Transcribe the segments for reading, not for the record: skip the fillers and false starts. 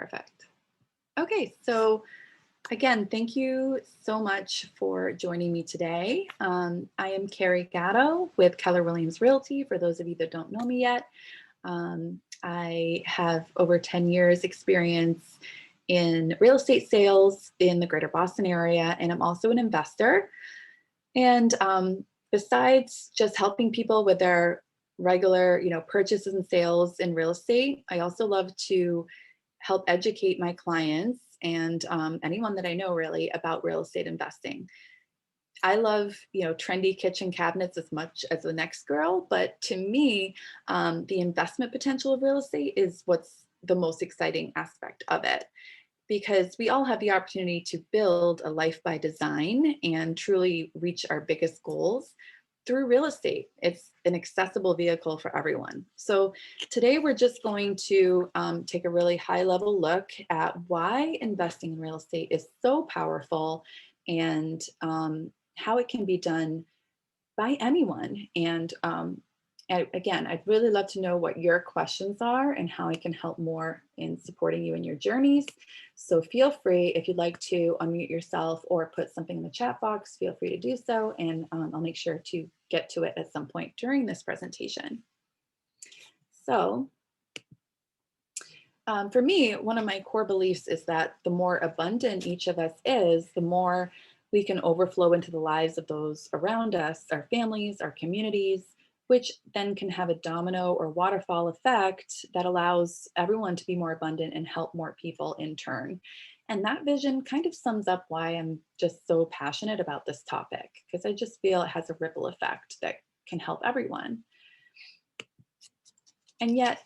Perfect. Okay, so again, thank you so much for joining me today. I am Carrie Gatto with Keller Williams Realty. For those of you that don't know me yet, I have over 10 years experience in real estate sales in the greater Boston area, and I'm also an investor. And besides just helping people with their regular, purchases and sales in real estate, I also love to help educate my clients and anyone that I know really about real estate investing. I love, trendy kitchen cabinets as much as the next girl, but to me, the investment potential of real estate is what's the most exciting aspect of it because we all have the opportunity to build a life by design and truly reach our biggest goals through real estate. It's an accessible vehicle for everyone. So today we're just going to take a really high level look at why investing in real estate is so powerful and how it can be done by anyone. And again, I'd really love to know what your questions are and how I can help more in supporting you in your journeys. So feel free, if you'd like to unmute yourself or put something in the chat box, feel free to do so. And I'll make sure to get to it at some point during this presentation. So for me, one of my core beliefs is that the more abundant each of us is, the more we can overflow into the lives of those around us, our families, our communities, which then can have a domino or waterfall effect that allows everyone to be more abundant and help more people in turn. And that vision kind of sums up why I'm just so passionate about this topic, because I just feel it has a ripple effect that can help everyone. And yet,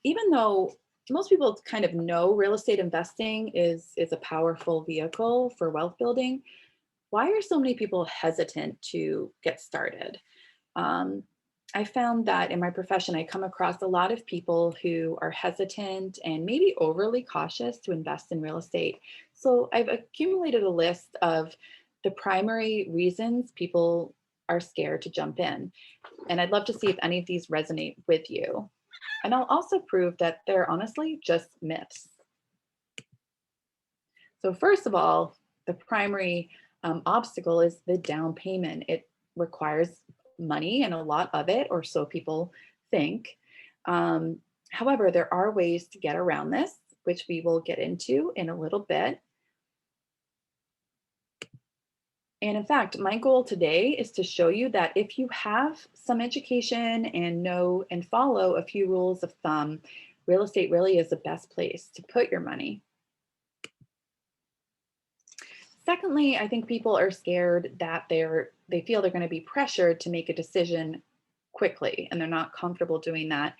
even though most people kind of know real estate investing is a powerful vehicle for wealth building, why are so many people hesitant to get started? I found that in my profession, I come across a lot of people who are hesitant and maybe overly cautious to invest in real estate. So I've accumulated a list of the primary reasons people are scared to jump in. And I'd love to see if any of these resonate with you. And I'll also prove that they're honestly just myths. So first of all, the primary obstacle is the down payment. It requires money and a lot of it, or so people think. However, there are ways to get around this, which we will get into in a little bit. And in fact, my goal today is to show you that if you have some education and know and follow a few rules of thumb, real estate really is the best place to put your money. Secondly, I think people are scared that they feel they're going to be pressured to make a decision quickly and they're not comfortable doing that.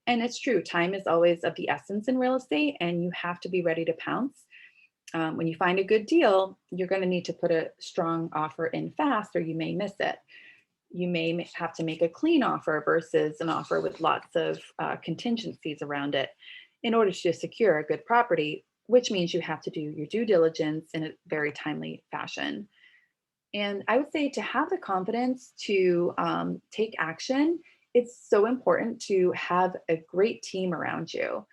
And it's true, time is always of the essence in real estate and you have to be ready to pounce. When you find a good deal, you're going to need to put a strong offer in fast or you may miss it. You may have to make a clean offer versus an offer with lots of contingencies around it in order to secure a good property, which means you have to do your due diligence in a very timely fashion. And I would say to have the confidence to take action, it's so important to have a great team around you.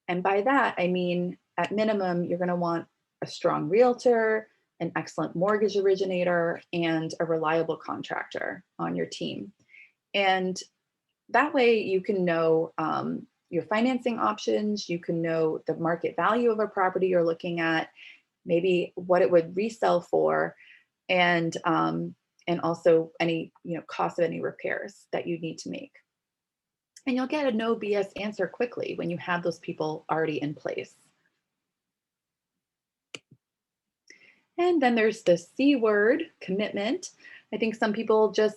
And by that, I mean, at minimum, you're going to want a strong realtor, an excellent mortgage originator, and a reliable contractor on your team. And that way you can know your financing options, you can know the market value of a property you're looking at, maybe what it would resell for, and also any cost of any repairs that you need to make. And you'll get a no BS answer quickly when you have those people already in place. And then there's the C word, commitment. I think some people just,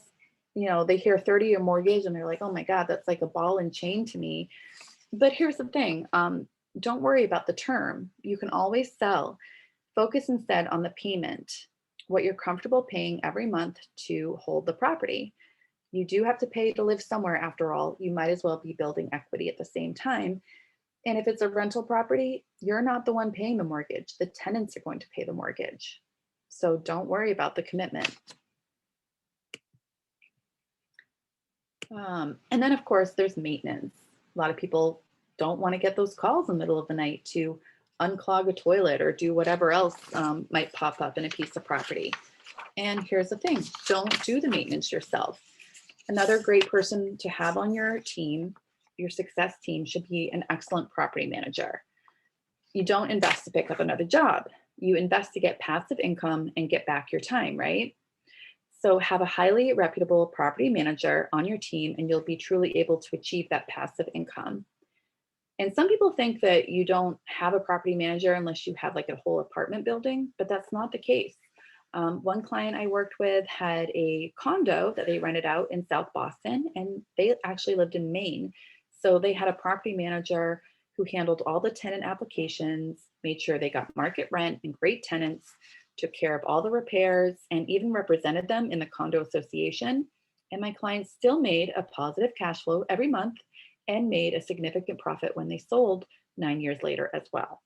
they hear 30-year mortgage and they're like, oh my God, that's like a ball and chain to me. But here's the thing, don't worry about the term. You can always sell. Focus instead on the payment, what you're comfortable paying every month to hold the property. You do have to pay to live somewhere after all. You might as well be building equity at the same time. And if it's a rental property, you're not the one paying the mortgage. The tenants are going to pay the mortgage. So don't worry about the commitment. And then, of course, there's maintenance. A lot of people don't want to get those calls in the middle of the night to unclog a toilet or do whatever else might pop up in a piece of property. And here's the thing, don't do the maintenance yourself. Another great person to have on your team, your success team, should be an excellent property manager. You don't invest to pick up another job. You invest to get passive income and get back your time, right? So have a highly reputable property manager on your team and you'll be truly able to achieve that passive income. And some people think that you don't have a property manager unless you have like a whole apartment building, but that's not the case. One client I worked with had a condo that they rented out in South Boston, and they actually lived in Maine. So they had a property manager who handled all the tenant applications, made sure they got market rent and great tenants, took care of all the repairs, and even represented them in the condo association. And my clients still made a positive cash flow every month and made a significant profit when they sold 9 years later as well.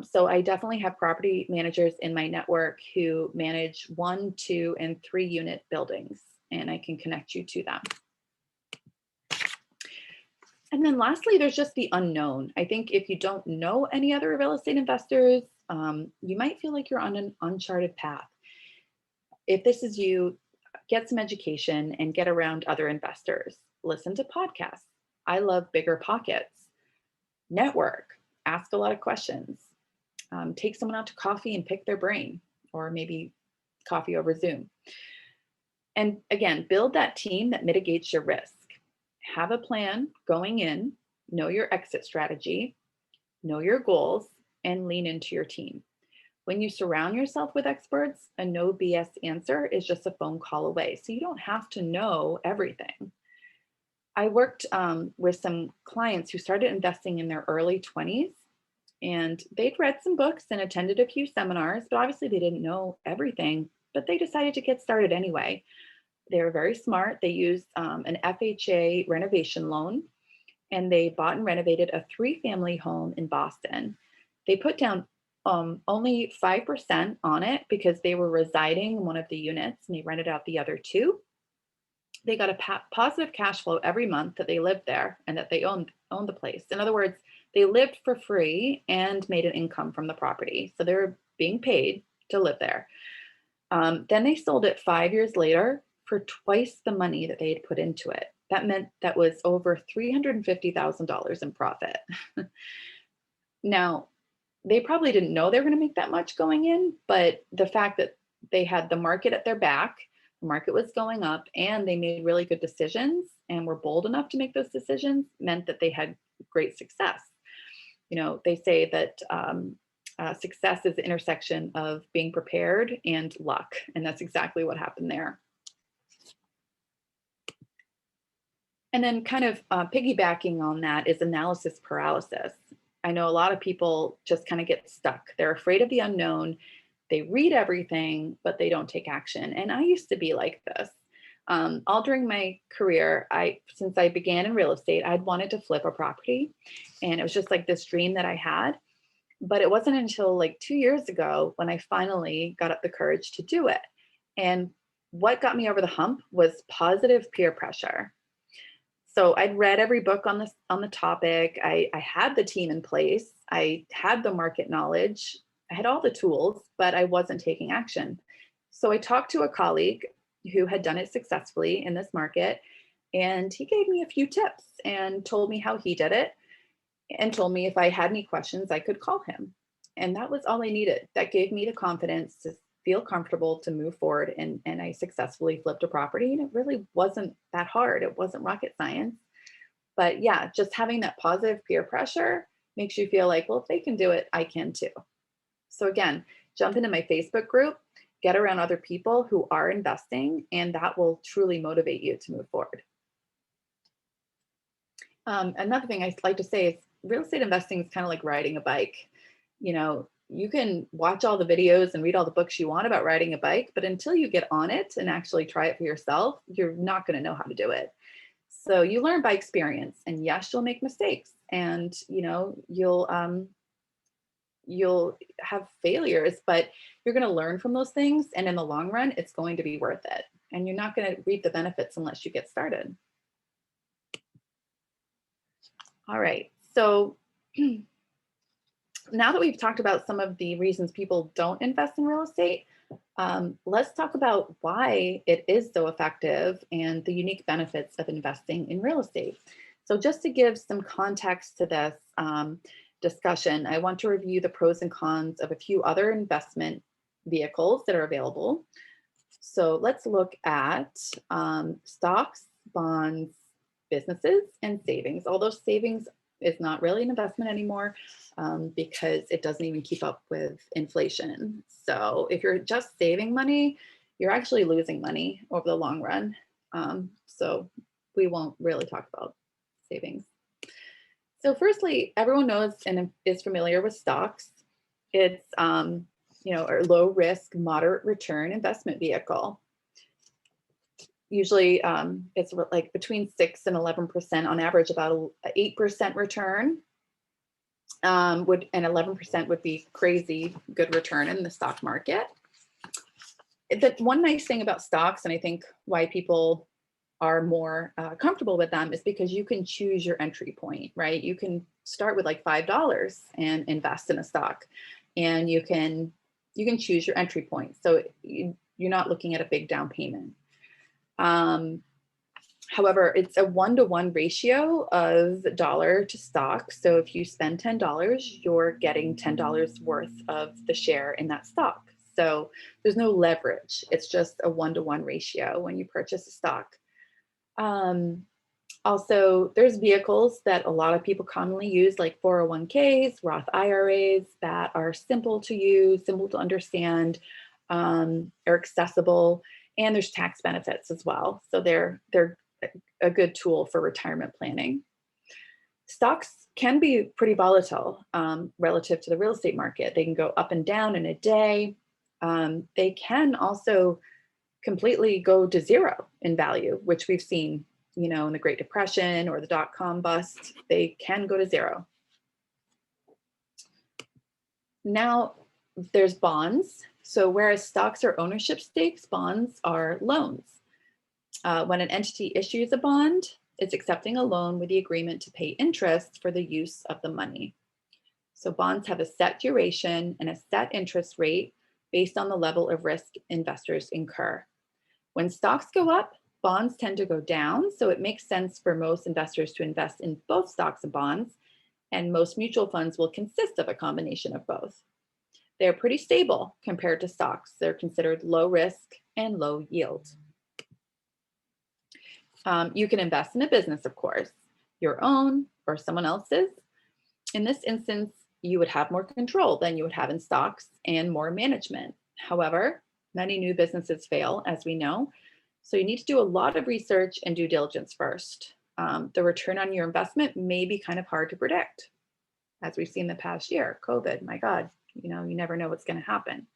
So I definitely have property managers in my network who manage 1, 2, and 3 unit buildings, and I can connect you to them. And then lastly, there's just the unknown. I think if you don't know any other real estate investors, you might feel like you're on an uncharted path. If this is you, get some education and get around other investors. Listen to podcasts. I love Bigger Pockets. Network, ask a lot of questions. Take someone out to coffee and pick their brain, or maybe coffee over Zoom. And again, build that team that mitigates your risk. Have a plan going in, know your exit strategy, know your goals, and lean into your team. When you surround yourself with experts, a no BS answer is just a phone call away. So you don't have to know everything. I worked with some clients who started investing in their early 20s, and they'd read some books and attended a few seminars, but obviously they didn't know everything, but they decided to get started anyway. They were very smart. They used an FHA renovation loan, and they bought and renovated a 3-family home in Boston. They put down only 5% on it because they were residing in one of the units and they rented out the other 2. They got a positive cash flow every month that they lived there and that they owned the place. In other words, they lived for free and made an income from the property. So they were being paid to live there. Then they sold it 5 years later for twice the money that they had put into it. That meant that was over $350,000 in profit. Now, they probably didn't know they were going to make that much going in, but the fact that they had the market at their back, the market was going up, and they made really good decisions and were bold enough to make those decisions meant that they had great success. You know, they say that success is the intersection of being prepared and luck, and that's exactly what happened there. And then kind of piggybacking on that is analysis paralysis. I know a lot of people just kind of get stuck. They're afraid of the unknown. They read everything, but they don't take action. And I used to be like this. All during my career, since I began in real estate, I'd wanted to flip a property. And it was just like this dream that I had. But it wasn't until like 2 years ago when I finally got up the courage to do it. And what got me over the hump was positive peer pressure. So I'd read every book on the topic. I had the team in place. I had the market knowledge. I had all the tools, but I wasn't taking action. So I talked to a colleague who had done it successfully in this market, and he gave me a few tips and told me how he did it and told me if I had any questions, I could call him. And that was all I needed. That gave me the confidence to feel comfortable to move forward. And I successfully flipped a property, and it really wasn't that hard. It wasn't rocket science. But yeah, just having that positive peer pressure makes you feel like, well, if they can do it, I can too. So again, jump into my Facebook group, get around other people who are investing, and that will truly motivate you to move forward. Another thing I like to say is real estate investing is kind of like riding a bike. You know, you can watch all the videos and read all the books you want about riding a bike, but until you get on it and actually try it for yourself, you're not going to know how to do it. So you learn by experience, and yes, you'll make mistakes, and you know, you'll have failures, but you're going to learn from those things, and in the long run, it's going to be worth it. And you're not going to reap the benefits unless you get started. All right, so Now that we've talked about some of the reasons people don't invest in real estate, let's talk about why it is so effective and the unique benefits of investing in real estate. So, just to give some context to this discussion, I want to review the pros and cons of a few other investment vehicles that are available. So, let's look at stocks, bonds, businesses, and savings. Although savings is not really an investment anymore because it doesn't even keep up with inflation. So if you're just saving money, you're actually losing money over the long run. So we won't really talk about savings. So firstly, everyone knows and is familiar with stocks. It's a low risk, moderate return investment vehicle. Usually it's like between 6 and 11% on average, about 8% return and 11% would be crazy good return in the stock market. The one nice thing about stocks, and I think why people are more comfortable with them, is because you can choose your entry point, right? You can start with like $5 and invest in a stock, and you can choose your entry point. So you're not looking at a big down payment. However, it's a 1-to-1 ratio of dollar to stock. So if you spend $10, you're getting $10 worth of the share in that stock. So there's no leverage. It's just a 1-to-1 ratio when you purchase a stock. Also, there's vehicles that a lot of people commonly use, like 401ks, Roth IRAs, that are simple to use, simple to understand, are accessible, and there's tax benefits as well. So they're a good tool for retirement planning. Stocks can be pretty volatile relative to the real estate market. They can go up and down in a day. They can also completely go to zero in value, which we've seen, in the Great Depression or the dot-com bust. They can go to zero. Now, there's bonds. So whereas stocks are ownership stakes, bonds are loans. When an entity issues a bond, it's accepting a loan with the agreement to pay interest for the use of the money. So bonds have a set duration and a set interest rate based on the level of risk investors incur. When stocks go up, bonds tend to go down, so it makes sense for most investors to invest in both stocks and bonds, and most mutual funds will consist of a combination of both. They're pretty stable compared to stocks. They're considered low risk and low yield. You can invest in a business, of course, your own or someone else's. In this instance, you would have more control than you would have in stocks and more management. However, many new businesses fail, as we know. So you need to do a lot of research and due diligence first. The return on your investment may be kind of hard to predict. As we've seen the past year, COVID, my God, you never know what's going to happen.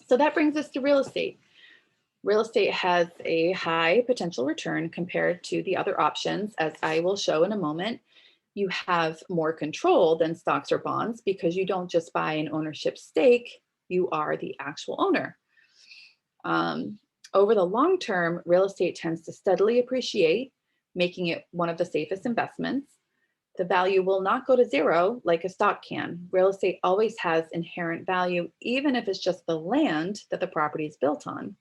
So that brings us to real estate. Real estate has a high potential return compared to the other options, as I will show in a moment. You have more control than stocks or bonds because you don't just buy an ownership stake, you are the actual owner. Over the long term, real estate tends to steadily appreciate, making it one of the safest investments. The value will not go to zero like a stock can. Real estate always has inherent value, even if it's just the land that the property is built on.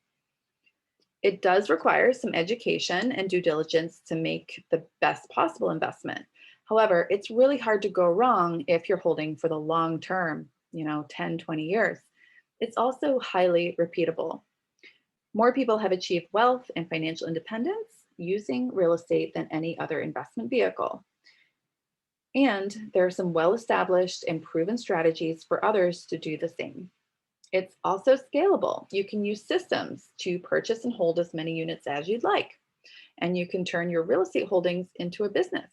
It does require some education and due diligence to make the best possible investment. However, it's really hard to go wrong if you're holding for the long term, 10, 20 years. It's also highly repeatable. More people have achieved wealth and financial independence using real estate than any other investment vehicle. And there are some well-established and proven strategies for others to do the same. It's also scalable. You can use systems to purchase and hold as many units as you'd like, and you can turn your real estate holdings into a business.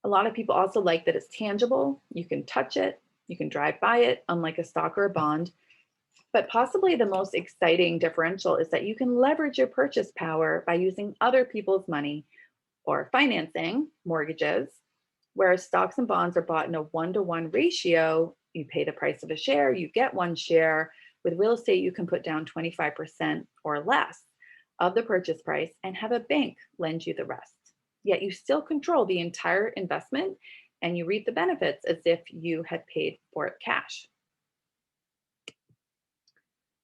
A lot of people also like that it's tangible. You can touch it, you can drive by it, unlike a stock or a bond. But possibly the most exciting differential is that you can leverage your purchase power by using other people's money or financing, mortgages, whereas stocks and bonds are bought in a 1-to-1 ratio. You pay the price of a share, you get one share. With real estate, you can put down 25% or less of the purchase price and have a bank lend you the rest. Yet you still control the entire investment and you reap the benefits as if you had paid for it cash.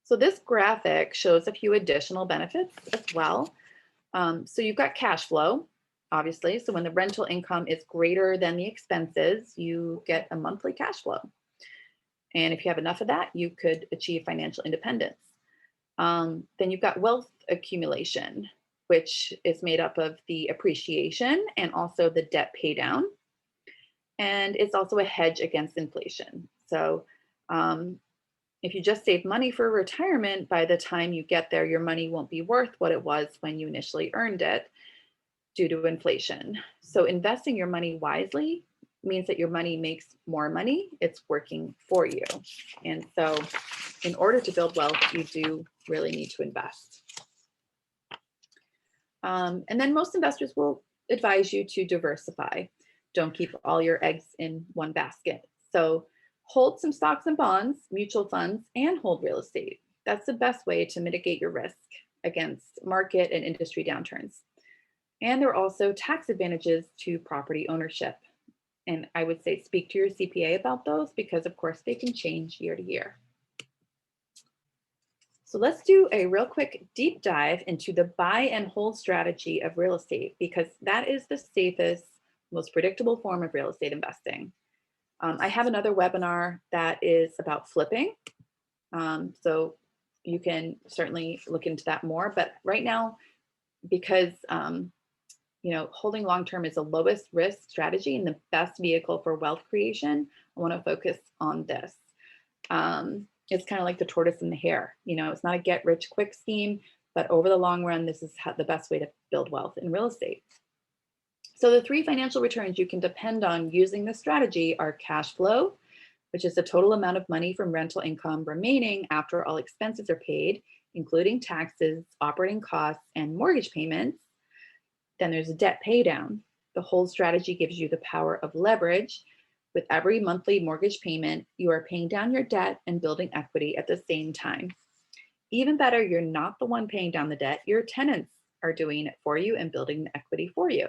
So this graphic shows a few additional benefits as well. So you've got cash flow, obviously. So when the rental income is greater than the expenses, you get a monthly cash flow. And if you have enough of that, you could achieve financial independence. Then you've got wealth accumulation, which is made up of the appreciation and also the debt pay down. And it's also a hedge against inflation. So if you just save money for retirement, by the time you get there, your money won't be worth what it was when you initially earned it due to inflation. So investing your money wisely means that your money makes more money. It's working for you. And so in order to build wealth, you do really need to invest. And then most investors will advise you to diversify. Don't keep all your eggs in one basket. So hold some stocks and bonds, mutual funds, and hold real estate. That's the best way to mitigate your risk against market and industry downturns. And there are also tax advantages to property ownership. And I would say speak to your CPA about those because, of course, they can change year to year. So let's do a real quick deep dive into the buy and hold strategy of real estate because that is the safest, most predictable form of real estate investing. I have another webinar that is about flipping. So you can certainly look into that more. But right now, because holding long-term is the lowest risk strategy and the best vehicle for wealth creation, I want to focus on this. It's kind of like the tortoise and the hare. It's not a get-rich-quick scheme, but over the long run, this is the best way to build wealth in real estate. So the three financial returns you can depend on using this strategy are cash flow, which is the total amount of money from rental income remaining after all expenses are paid, including taxes, operating costs, and mortgage payments. Then there's debt pay down. The hold strategy gives you the power of leverage. With every monthly mortgage payment, you are paying down your debt and building equity at the same time. Even better, you're not the one paying down the debt. Your tenants are doing it for you and building the equity for you.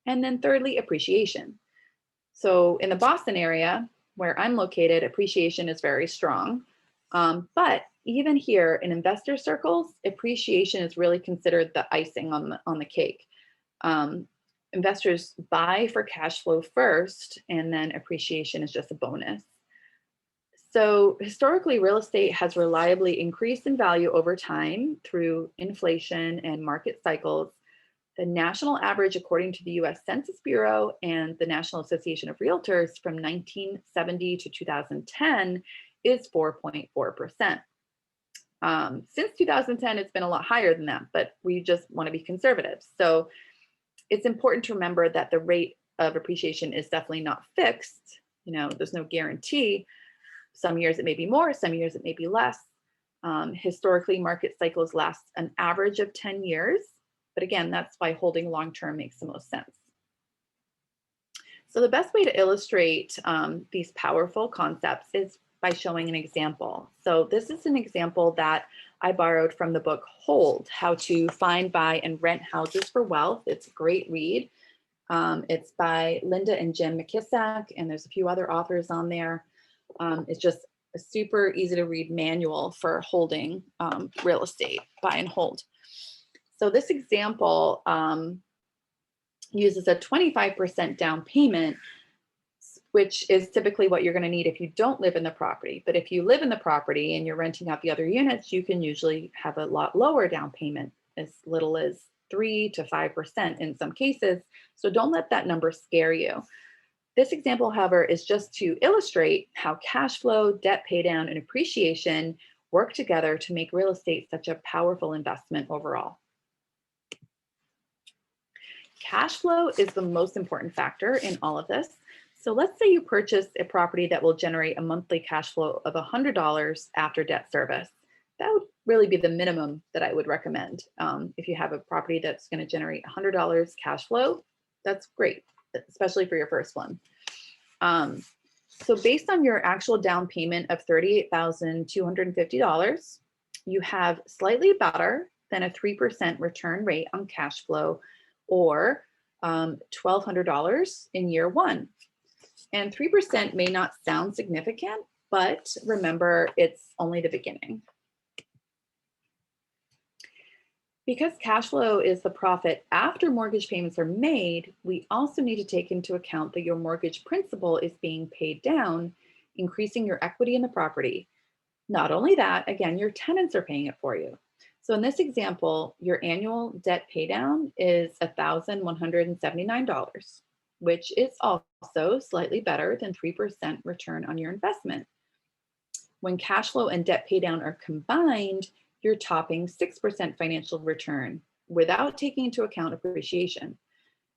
And then thirdly, appreciation. So in the Boston area, where I'm located, appreciation is very strong. But even here in investor circles, appreciation is really considered the icing on the cake. Investors buy for cash flow first, and then appreciation is just a bonus. So historically, real estate has reliably increased in value over time through inflation and market cycles. The national average, according to the US Census Bureau and the National Association of Realtors from 1970 to 2010 is 4.4%. Since 2010, it's been a lot higher than that, but we just want to be conservative. So it's important to remember that the rate of appreciation is definitely not fixed. There's no guarantee. Some years it may be more, some years it may be less. Historically, market cycles last an average of 10 years. But again, that's why holding long-term makes the most sense. So the best way to illustrate these powerful concepts is by showing an example. So this is an example that I borrowed from the book Hold, How to Find, Buy, and Rent Houses for Wealth. It's a great read. It's by Linda and Jim McKissack, and there's a few other authors on there. It's just a super easy to read manual for holding real estate, buy and hold. So this example uses a 25% down payment, which is typically what you're going to need if you don't live in the property. But if you live in the property and you're renting out the other units, you can usually have a lot lower down payment, as little as 3 to 5% in some cases. So don't let that number scare you. This example, however, is just to illustrate how cash flow, debt paydown, and appreciation work together to make real estate such a powerful investment overall. Cash flow is the most important factor in all of this. So let's say you purchase a property that will generate a monthly cash flow of $100 after debt service. That would really be the minimum that I would recommend. If you have a property that's going to generate $100 cash flow, that's great, especially for your first one. So based on your actual down payment of $38,250, you have slightly better than a 3% return rate on cash flow, or $1,200 in year one. And 3% may not sound significant, but remember, it's only the beginning. Because cash flow is the profit after mortgage payments are made, we also need to take into account that your mortgage principal is being paid down, increasing your equity in the property. Not only that, again, your tenants are paying it for you. So in this example, your annual debt paydown is $1,179, which is also slightly better than 3% return on your investment. When cash flow and debt paydown are combined, you're topping 6% financial return without taking into account appreciation.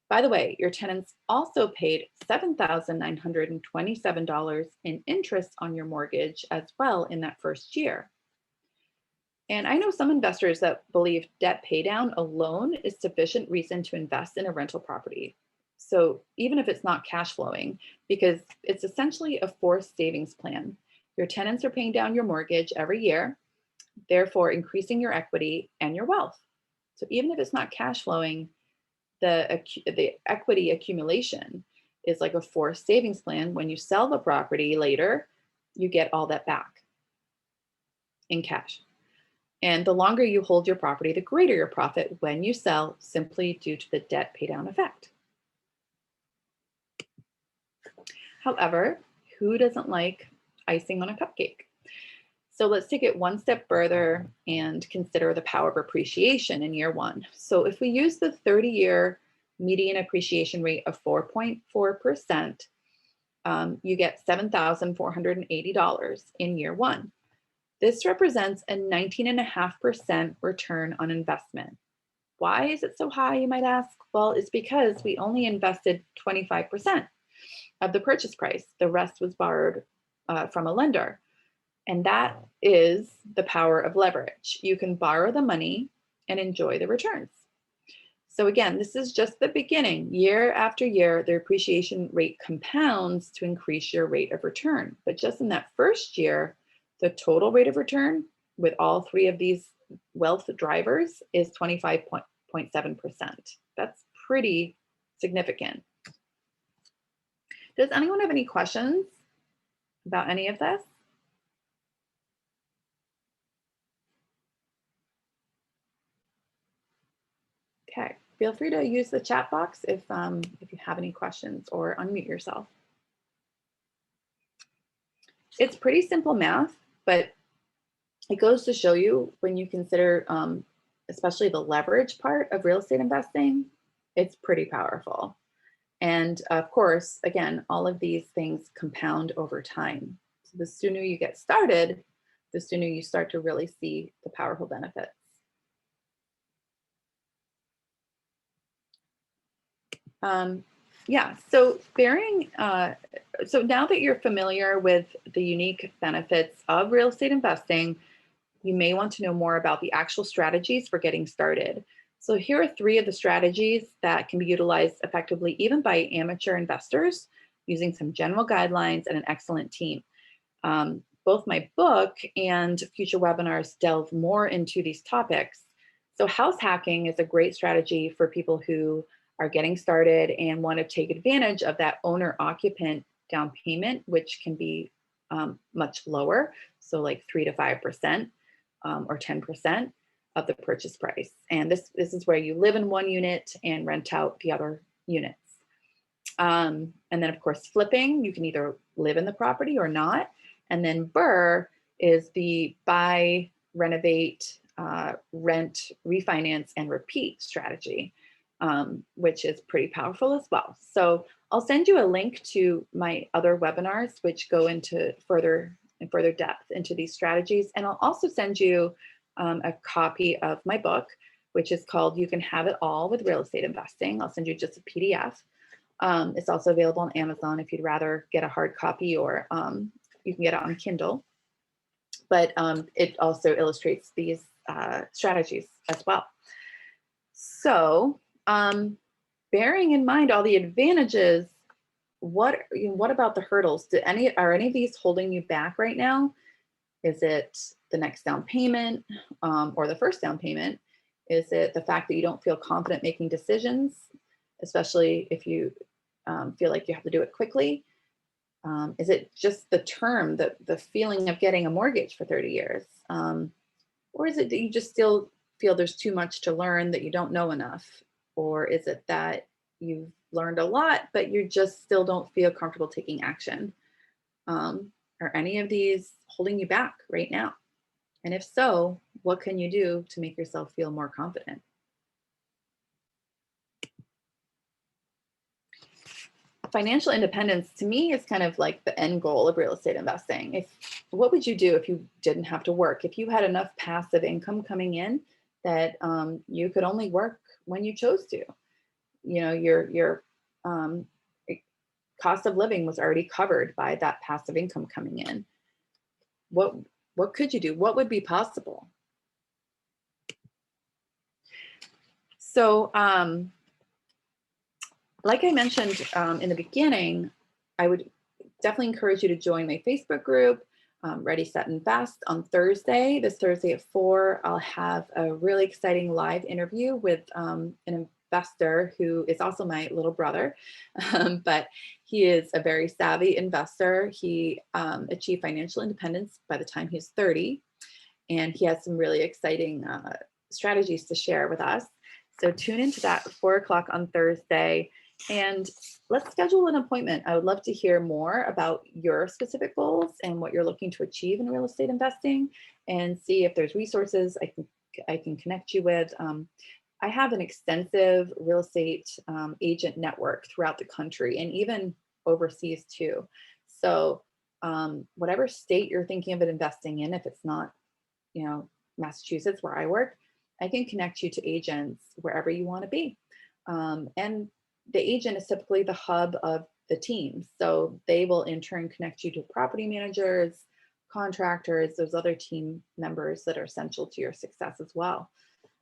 By the way, your tenants also paid $7,927 in interest on your mortgage as well in that first year. And I know some investors that believe debt paydown alone is sufficient reason to invest in a rental property. So even if it's not cash flowing, because it's essentially a forced savings plan. Your tenants are paying down your mortgage every year, therefore increasing your equity and your wealth. So even if it's not cash flowing, the equity accumulation is like a forced savings plan. When you sell the property later, you get all that back in cash. And the longer you hold your property, the greater your profit when you sell, simply due to the debt paydown effect. However, who doesn't like icing on a cupcake? So let's take it one step further and consider the power of appreciation in year one. So if we use the 30-year median appreciation rate of 4.4%, you get $7,480 in year one. This represents a 19.5% return on investment. Why is it so high, you might ask? Well, it's because we only invested 25% of the purchase price. The rest was borrowed from a lender. And that is the power of leverage. You can borrow the money and enjoy the returns. So again, this is just the beginning. Year after year, the appreciation rate compounds to increase your rate of return. But just in that first year, the total rate of return with all three of these wealth drivers is 25.7%. That's pretty significant. Does anyone have any questions about any of this? Okay, feel free to use the chat box if you have any questions, or unmute yourself. It's pretty simple math, but it goes to show you when you consider, especially the leverage part of real estate investing, it's pretty powerful. And of course, again, all of these things compound over time. So the sooner you get started, the sooner you start to really see the powerful benefits. Yeah, so so now that you're familiar with the unique benefits of real estate investing, you may want to know more about the actual strategies for getting started. So here are three of the strategies that can be utilized effectively even by amateur investors using some general guidelines and an excellent team. Both my book and future webinars delve more into these topics. So house hacking is a great strategy for people who are getting started and want to take advantage of that owner-occupant down payment, which can be much lower, so like 3 to 5% or 10% of the purchase price. And this is where you live in one unit and rent out the other units. And then of course, flipping, you can either live in the property or not. And then BRRRR is the buy, renovate, rent, refinance, and repeat strategy. Which is pretty powerful as well. So I'll send you a link to my other webinars, which go into further depth into these strategies. And I'll also send you a copy of my book, which is called You Can Have It All with Real Estate Investing. I'll send you just a PDF. It's also available on Amazon if you'd rather get a hard copy, or you can get it on Kindle. But it also illustrates these strategies as well. So bearing in mind all the advantages, what about the hurdles? Are any of these holding you back right now? Is it the next down payment or the first down payment? Is it the fact that you don't feel confident making decisions? especially if you feel like you have to do it quickly? Is it just the term, the feeling of getting a mortgage for 30 years? Or is it that you just still feel there's too much to learn, that you don't know enough? Or is it that you've learned a lot, but you just still don't feel comfortable taking action? Are any of these holding you back right now? And if so, what can you do to make yourself feel more confident? Financial independence to me is kind of like the end goal of real estate investing. What would you do if you didn't have to work? If you had enough passive income coming in that you could only work when you chose to, your um, cost of living was already covered by that passive income coming in. What what could you do? What would be possible? So, like I mentioned in the beginning, I would definitely encourage you to join my Facebook group, Ready, Set, Invest. On Thursday, this Thursday at 4, I'll have a really exciting live interview with an investor who is also my little brother, but he is a very savvy investor. He achieved financial independence by the time he was 30, and he has some really exciting strategies to share with us. So tune into that at 4 o'clock on Thursday. And let's schedule an appointment. I would love to hear more about your specific goals and what you're looking to achieve in real estate investing, and see if there's resources I can connect you with. I have an extensive real estate agent network throughout the country and even overseas too. So whatever state you're thinking of investing in, if it's not, Massachusetts where I work, I can connect you to agents wherever you want to be. And the agent is typically the hub of the team. So they will in turn connect you to property managers, contractors, those other team members that are essential to your success as well.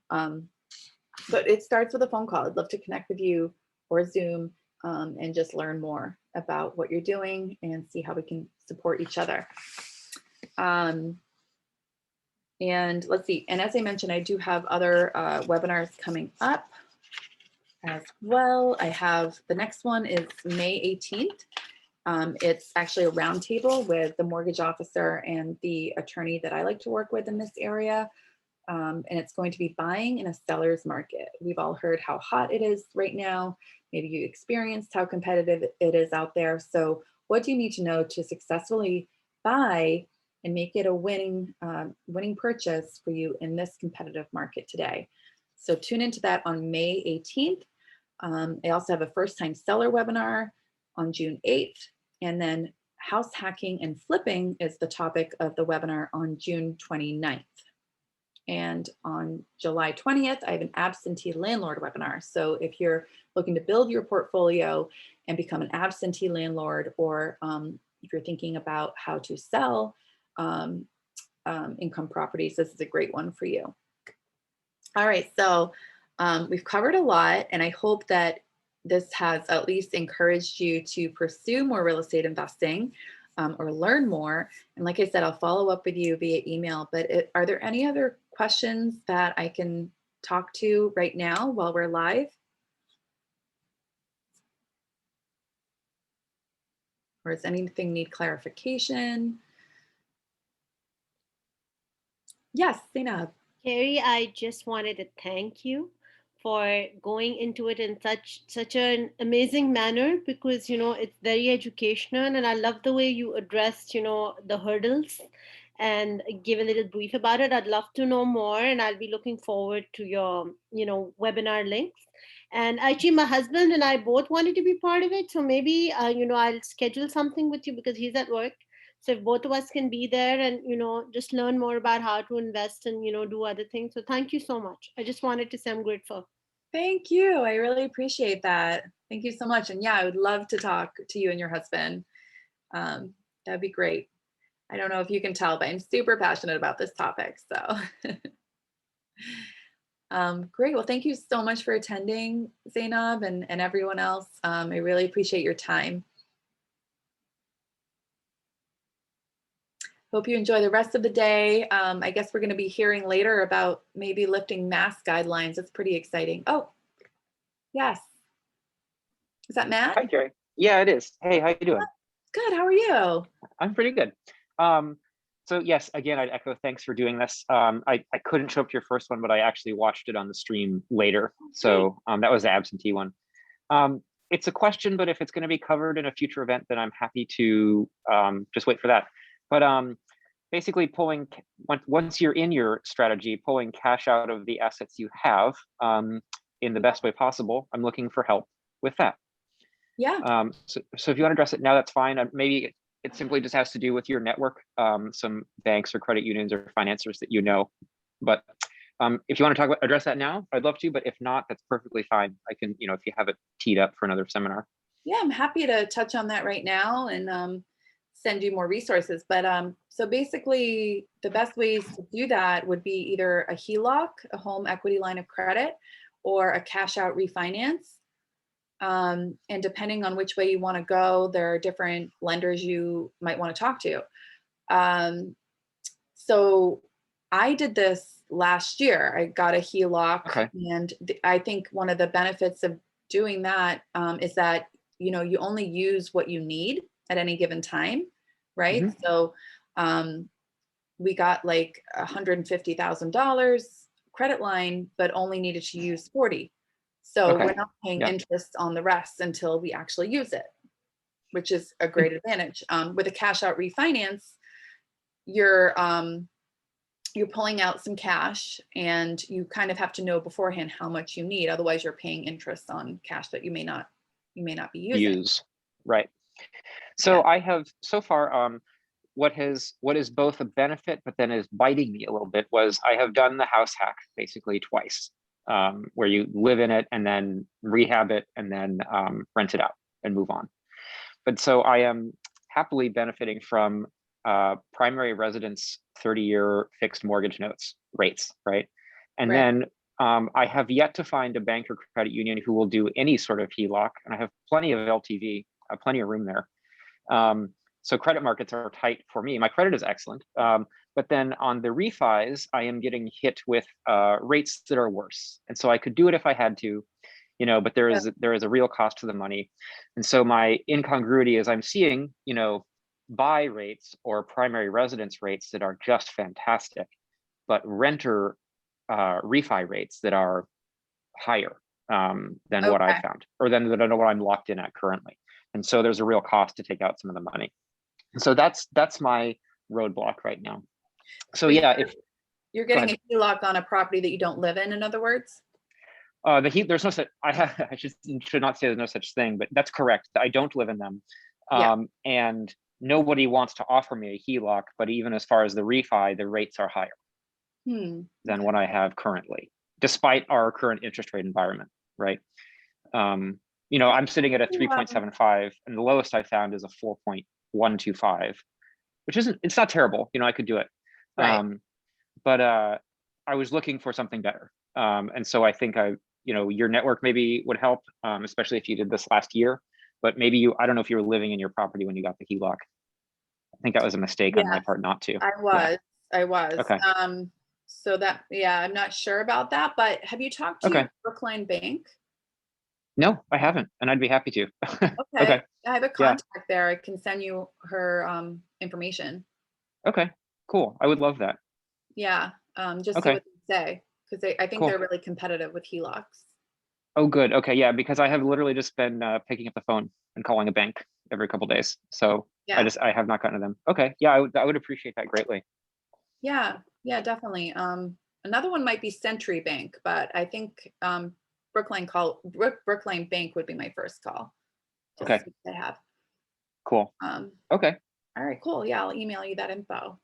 But it starts with a phone call. I'd love to connect with you, or Zoom, and just learn more about what you're doing and see how we can support each other. And let's see. And as I mentioned, I do have other webinars coming up as well. I have, the next one is May 18th. It's actually a roundtable with the mortgage officer and the attorney that I like to work with in this area. And it's going to be buying in a seller's market. We've all heard how hot it is right now. Maybe you experienced how competitive it is out there. So what do you need to know to successfully buy and make it a winning purchase for you in this competitive market today? So tune into that on May 18th. I also have a first-time seller webinar on June 8th. And then house hacking and flipping is the topic of the webinar on June 29th. And on July 20th, I have an absentee landlord webinar. So if you're looking to build your portfolio and become an absentee landlord, or if you're thinking about how to sell income properties, this is a great one for you. All right, so we've covered a lot, and I hope that this has at least encouraged you to pursue more real estate investing or learn more. And like I said, I'll follow up with you via email, but are there any other questions that I can talk to right now while we're live? Or does anything need clarification? Yes, Zainab. Carrie, I just wanted to thank you for going into it in such an amazing manner, because it's very educational, and I love the way you addressed the hurdles and give a little brief about it. I'd love to know more, and I'll be looking forward to your webinar links. And actually, my husband and I both wanted to be part of it, so maybe I'll schedule something with you because he's at work. So if both of us can be there and just learn more about how to invest and do other things. So thank you so much. I just wanted to say I'm grateful. Thank you. I really appreciate that. Thank you so much. And yeah, I would love to talk to you and your husband. That'd be great. I don't know if you can tell, but I'm super passionate about this topic. So great. Well, thank you so much for attending, Zainab, and everyone else. I really appreciate your time. Hope you enjoy the rest of the day. I guess we're going to be hearing later about maybe lifting mask guidelines. It's pretty exciting. Oh, yes. Is that Matt? Hi, Gary. Yeah, it is. Hey, how you doing? Good. How are you? I'm pretty good. Um, so yes, again, I'd echo thanks for doing this. I couldn't show up to your first one, but I actually watched it on the stream later. Great. So that was the absentee one. It's a question, but if it's going to be covered in a future event, then I'm happy to just wait for that. But basically once you're in your strategy, pulling cash out of the assets you have in the best way possible, I'm looking for help with that. Yeah. So if you want to address it now, that's fine. Maybe it simply just has to do with your network, some banks or credit unions or financiers that you know. But if you want to address that now, I'd love to. But if not, that's perfectly fine. I can, if you have it teed up for another seminar. Yeah, I'm happy to touch on that right now and send you more resources. But so basically, the best ways to do that would be either a HELOC, a home equity line of credit, or a cash out refinance. And depending on which way you want to go, there are different lenders you might want to talk to. So I did this last year. I got a HELOC, Okay. and I think one of the benefits of doing that is that you only use what you need at any given time, right? Mhm. So we got like $150,000 credit line, but only needed to use 40. So Okay. we're not paying Yeah. interest on the rest until we actually use it, which is a great advantage. With a cash out refinance, you're pulling out some cash, and you kind of have to know beforehand how much you need. Otherwise, you're paying interest on cash that you may not be using. Right. So I have so far what is both a benefit but then is biting me a little bit was I have done the house hack basically twice, where you live in it and then rehab it and then rent it out and move on. But so I am happily benefiting from primary residence 30-year fixed mortgage notes rates, right? And Right. then I have yet to find a bank or credit union who will do any sort of HELOC, and I have plenty of LTV, plenty of room there. So credit markets are tight for me. My credit is excellent. But then on the refis, I am getting hit with rates that are worse. And so I could do it if I had to, but there is a real cost to the money. And so my incongruity is I'm seeing, buy rates or primary residence rates that are just fantastic, but renter refi rates that are higher than what I Okay. found, or than what I'm locked in at currently. And so there's a real cost to take out some of the money. And so that's my roadblock right now. So yeah, if You're go getting ahead. a HELOC on a property that you don't live in other words? There's no such, I should not say there's no such thing, but that's correct. I don't live in them. Yeah. And nobody wants to offer me a HELOC, but even as far as the refi, the rates are higher than what I have currently, despite our current interest rate environment, right? I'm sitting at a 3.75, and the lowest I found is a 4.125, which it's not terrible. I could do it. Right. But I was looking for something better. And so I think your network maybe would help, especially if you did this last year, but maybe I don't know if you were living in your property when you got the HELOC. I think that was a mistake on my part not to. I was. Yeah. I was. Okay. So that, I'm not sure about that, but have you talked to your Brookline Bank? No, I haven't, and I'd be happy to. Okay. I have a contact there. I can send you her information. Okay, cool. I would love that. Yeah. Just see what they say, because I think Cool. they're really competitive with HELOCs. Oh, good. Okay, yeah, because I have literally just been picking up the phone and calling a bank every couple of days. So Yeah. I have not gotten to them. Okay, yeah, I would appreciate that greatly. Yeah, definitely. Another one might be Century Bank, but I think Brookline Bank would be my first call. Okay. They have. Cool. Okay. All right, cool. Yeah, I'll email you that info.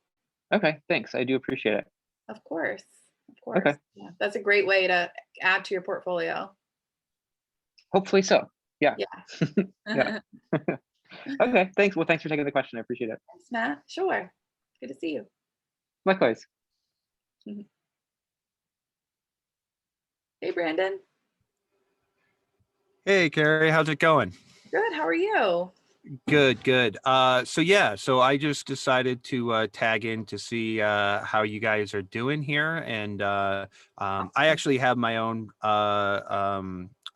Okay, thanks. I do appreciate it. Of course. Okay. Yeah, that's a great way to add to your portfolio. Hopefully so. Yeah. Yeah. Okay, thanks. Well, thanks for taking the question. I appreciate it. Thanks, Matt. Sure. Good to see you. Likewise. Hey, Brandon. Hey, Carrie, how's it going? Good. How are you? Good. So I just decided to tag in to see how you guys are doing here, and I actually have my own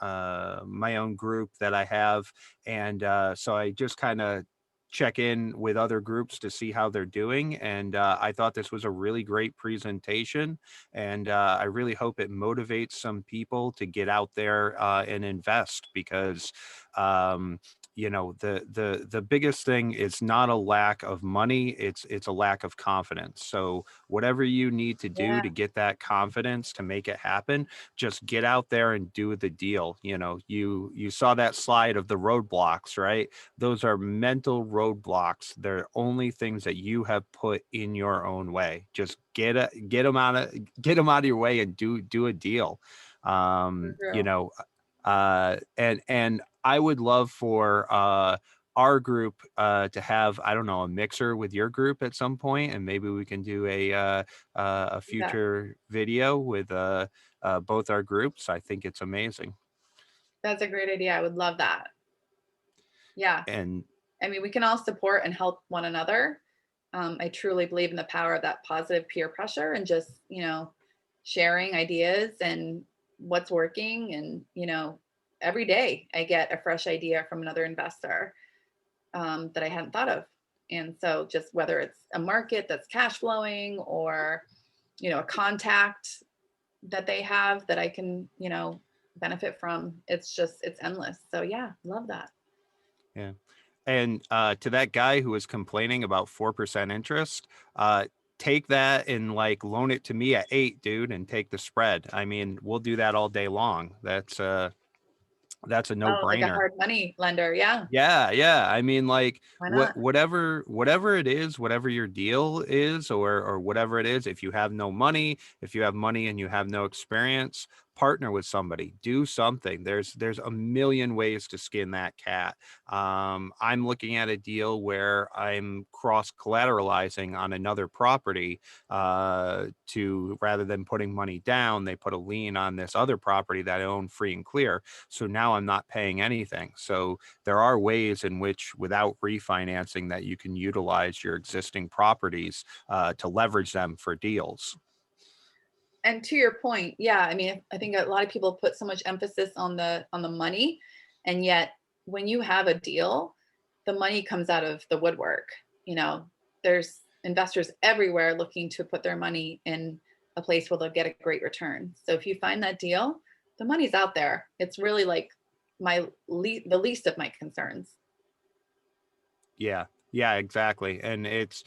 my own group that I have, and so I just kind of check in with other groups to see how they're doing. And I thought this was a really great presentation, and I really hope it motivates some people to get out there and invest, because the biggest thing is not a lack of money, it's a lack of confidence. So whatever you need to do Yeah. to get that confidence to make it happen, just get out there and do the deal. You saw that slide of the roadblocks, right? Those are mental roadblocks. They're only things that you have put in your own way. Just get them out of your way and do a deal. True. And I would love for our group to have, I don't know, a mixer with your group at some point, and maybe we can do a Yeah. future video with both our groups. I think it's amazing. That's a great idea. I would love that. Yeah. And I mean, we can all support and help one another. I truly believe in the power of that positive peer pressure and just, sharing ideas and what's working. And, every day I get a fresh idea from another investor that I hadn't thought of. And so just whether it's a market that's cash flowing or, a contact that they have that I can, benefit from, it's endless. So yeah, love that. yeah. And to that guy who was complaining about 4% interest, take that and like loan it to me at 8, dude, and take the spread. I mean, we'll do that all day long. That's a Oh, like a no-brainer. hard money lender. Yeah. Yeah. I mean, like Why not? whatever it is, whatever your deal is, or whatever it is, if you have no money, if you have money and you have no experience, partner with somebody, do something. There's a million ways to skin that cat. I'm looking at a deal where I'm cross collateralizing on another property to, rather than putting money down, they put a lien on this other property that I own free and clear. So now I'm not paying anything. So there are ways in which, without refinancing, that you can utilize your existing properties to leverage them for deals. And to your point, yeah, I mean, I think a lot of people put so much emphasis on the money, and yet when you have a deal, the money comes out of the woodwork. There's investors everywhere looking to put their money in a place where they'll get a great return. So if you find that deal, the money's out there. It's really like the least of my concerns. Yeah, exactly. And it's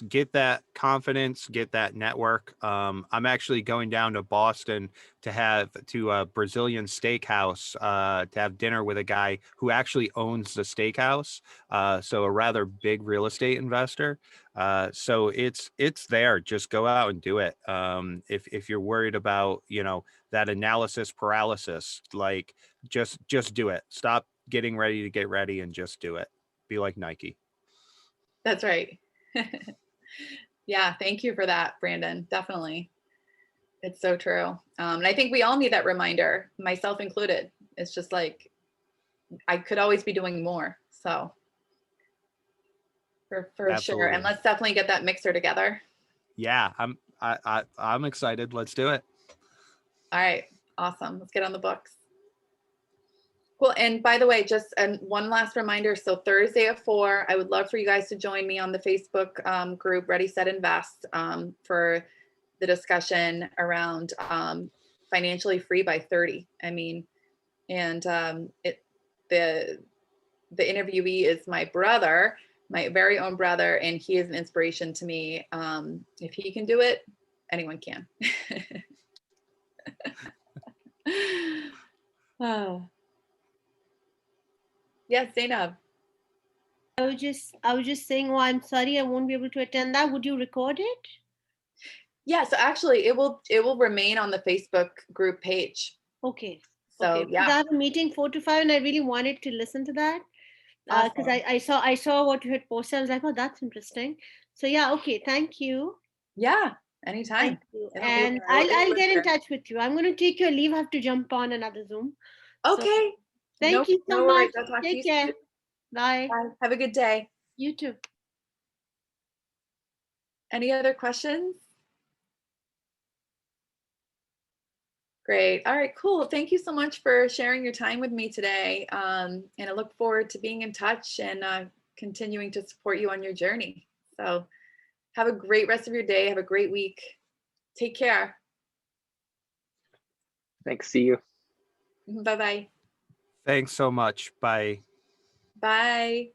get that confidence, get that network. I'm actually going down to Boston to a Brazilian steakhouse to have dinner with a guy who actually owns the steakhouse. So a rather big real estate investor. So it's there. Just go out and do it. If you're worried about, that analysis paralysis, like just do it. Stop getting ready to get ready and just do it. Be like Nike. That's right. Yeah, thank you for that, Brandon. Definitely. It's so true. And I think we all need that reminder, myself included. It's just like, I could always be doing more. So for sure. And Absolutely. let's definitely get that mixer together. Yeah, I'm excited. Let's do it. All right. Awesome. Let's get on the books. Cool. And by the way, just one last reminder. So Thursday at 4, I would love for you guys to join me on the Facebook group, Ready, Set, Invest, for the discussion around financially free by 30. I mean, and the interviewee is my brother, my very own brother, and he is an inspiration to me. If he can do it, anyone can. Oh. Yes, Zainab. I was just saying, oh, I'm sorry, I won't be able to attend that. Would you record it? Yeah, so actually it will remain on the Facebook group page. Okay. So okay. Because I yeah. have a meeting 4 to 5 and I really wanted to listen to that. Because Awesome. I saw what you had posted. I was like, oh, that's interesting. So yeah, okay, thank you. Yeah, anytime. Thank you. It'll And I'll get in touch with you. I'm going to take your leave. I have to jump on another Zoom. Okay. So, thank you so no much. worries. I'll talk to you Take care. soon. Bye. Bye. Have a good day. You too. Any other questions? Great. All right, cool. Thank you so much for sharing your time with me today. And I look forward to being in touch and continuing to support you on your journey. So have a great rest of your day. Have a great week. Take care. Thanks. See you. Bye-bye. Thanks so much. Bye. Bye.